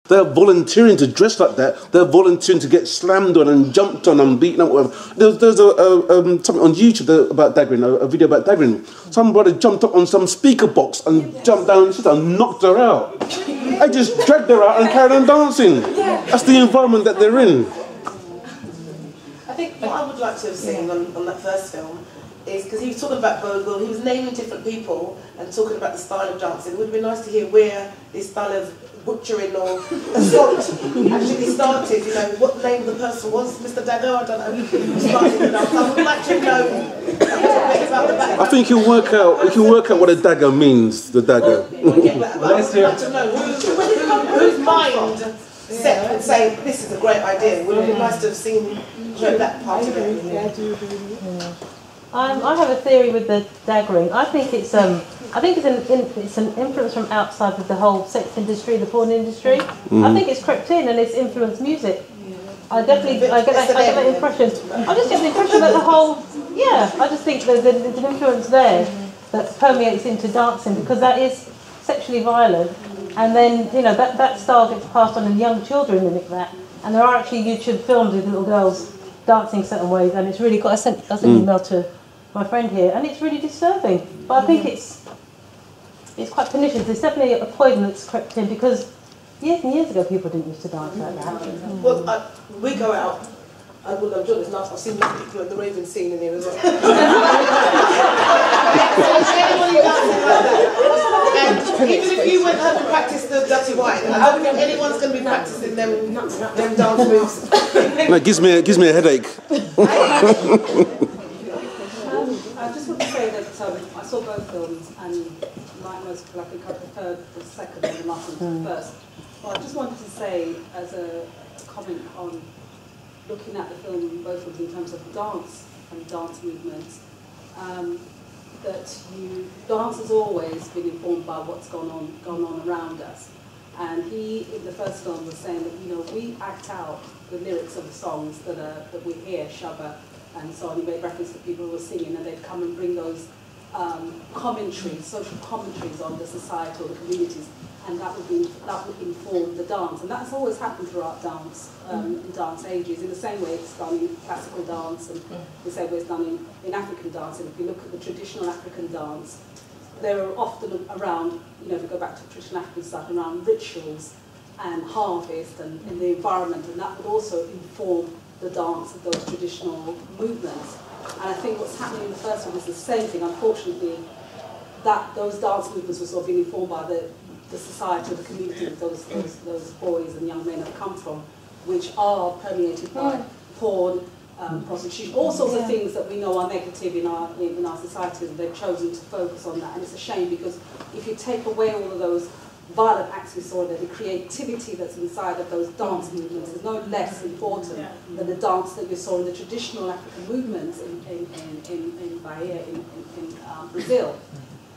They're volunteering to dress like that. They're volunteering to get slammed on and jumped on and beaten up, whatever. There's something on YouTube about daggering, a video about daggering. Some brother jumped up on some speaker box and jumped down and knocked her out. I just dragged her out and carried on dancing. That's the environment that they're in. I think what I would like to have seen on that first film is, because he was talking about Bogle, he was naming different people and talking about the style of dancing. It would be nice to hear where this style of butchering or assault actually started, you know, what name the person was, Mr. Dagger, I don't know, who started the dance. I would like to know a little bit about the background. I think you'll work out what a dagger means, the dagger. Well, yeah, but I would like to know whose mind set and say, this is a great idea. Would it be nice to have seen that part of it? Yeah. I have a theory with the daggering. I think it's an influence from outside of the whole sex industry, the porn industry. I think it's crept in and it's influenced music. I get that impression. I just get the impression that the whole, I just think there's an influence there that permeates into dancing, because that is sexually violent, and then, you know, that style gets passed on and young children mimic that, and there are actually YouTube films with little girls dancing certain ways, and it's really got, I sent an email to my friend here, and it's really disturbing, but I think it's quite pernicious. There's definitely a poison that's crept in, because years and years ago people didn't used to dance like that. Well, we go out, and we'll enjoy this. I've seen the Raven scene in here as well. And even if you went home and practiced the dirty white, I don't think anyone's going to be practicing them dance moves. No, it gives me a headache. I just want to say that I saw both films, and like most people, I think I preferred the second and the last one to the first. But I just wanted to say, as a comment on looking at the film, both of them in terms of dance and dance movements, that dance has always been informed by what's gone on around us. And he, in the first film, was saying that, you know, we act out the lyrics of the songs that we hear, Shabba and so on. He made reference to people who were singing, and they'd come and bring those commentaries, social commentaries on the society or the communities, and that would inform the dance. And that's always happened throughout dance, in dance ages, in the same way it's done in classical dance, and the same way it's done in African dance. And if you look at the traditional African dance, there are often around, you know, if you go back to traditional African stuff, around rituals and harvest and in the environment, and that would also inform the dance of those traditional movements. And I think what's happening in the first one is the same thing. Unfortunately, that those dance movements were sort of being informed by the society or the community that those boys and young men have come from, which are permeated by porn, prostitution, all sorts of things that we know are negative in our society, and they've chosen to focus on that. And it's a shame, because if you take away all of those violent acts we saw there, the creativity that's inside of those dance movements is no less important than the dance that you saw in the traditional African movements in Bahia, in Brazil.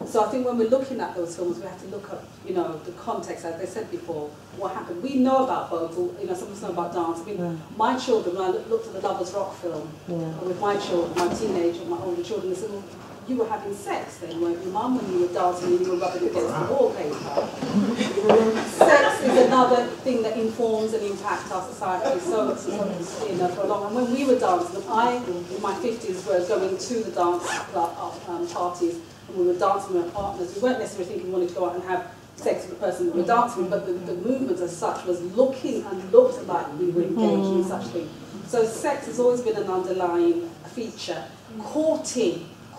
So I think when we're looking at those films, we have to look at, you know, the context, as I said before, what happened. We know about Bogle, you know, some of us know about dance. I mean, my children, when I looked at the Lovers Rock film, with my children, my teenage and my older children, they said, well, you were having sex then, weren't you, Mum, when you were dancing and you were rubbing against the wallpaper? Sex is another thing that informs and impacts our society so you know, for a long time. When we were dancing, I, in my 50s, were going to the dance parties, and we were dancing with our partners. We weren't necessarily thinking we wanted to go out and have sex with the person we were dancing with, but the movement as such was looking and looked like we were engaged in such things. So sex has always been an underlying feature.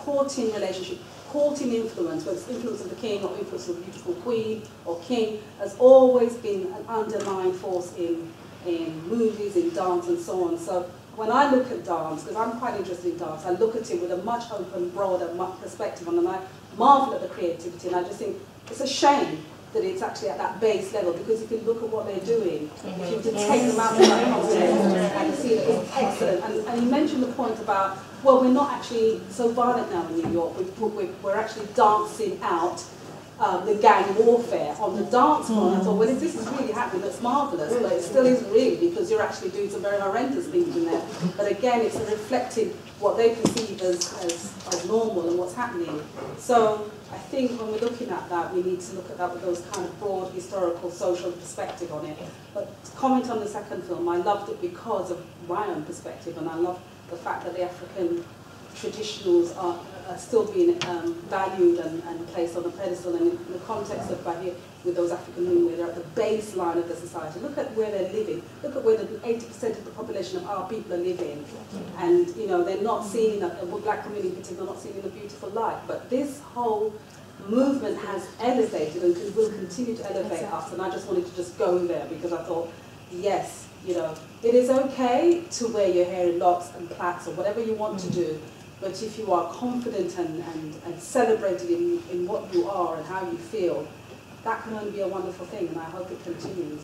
Courting relationship, courting influence, whether it's influence of the king or influence of the beautiful queen or king, has always been an underlying force in movies, in dance and so on. So when I look at dance, because I'm quite interested in dance, I look at it with a much open, broader perspective, and I marvel at the creativity, and I just think it's a shame that it's actually at that base level, because if you look at what they're doing, if you were to take them out of that context and see that it's excellent. And you mentioned the point about, well, we're not actually so violent now in New York, we're actually dancing out the gang warfare on the dance floor. And I thought, well, if this is really happening, that's marvellous, but it still isn't really, because you're actually doing some very horrendous things in there. But again, it's reflecting what they perceive as normal and what's happening. So I think when we're looking at that, we need to look at that with those kind of broad historical, social perspective on it. But to comment on the second film, I loved it because of my own perspective, and I love the fact that the African traditionals are still being valued and placed on a pedestal, and in the context of Bahia, with those African women, where they're at the baseline of the society. Look at where they're living. Look at where the 80% of the population of our people are living. And, you know, they're not seen, the black community in particular, not seen in a beautiful light. But this whole movement has elevated and will continue to elevate us. And I just wanted to just go there because I thought, yes, you know, it is okay to wear your hair in locks and plaits or whatever you want to do. But if you are confident and celebrated in what you are and how you feel, that can only be a wonderful thing, and I hope it continues.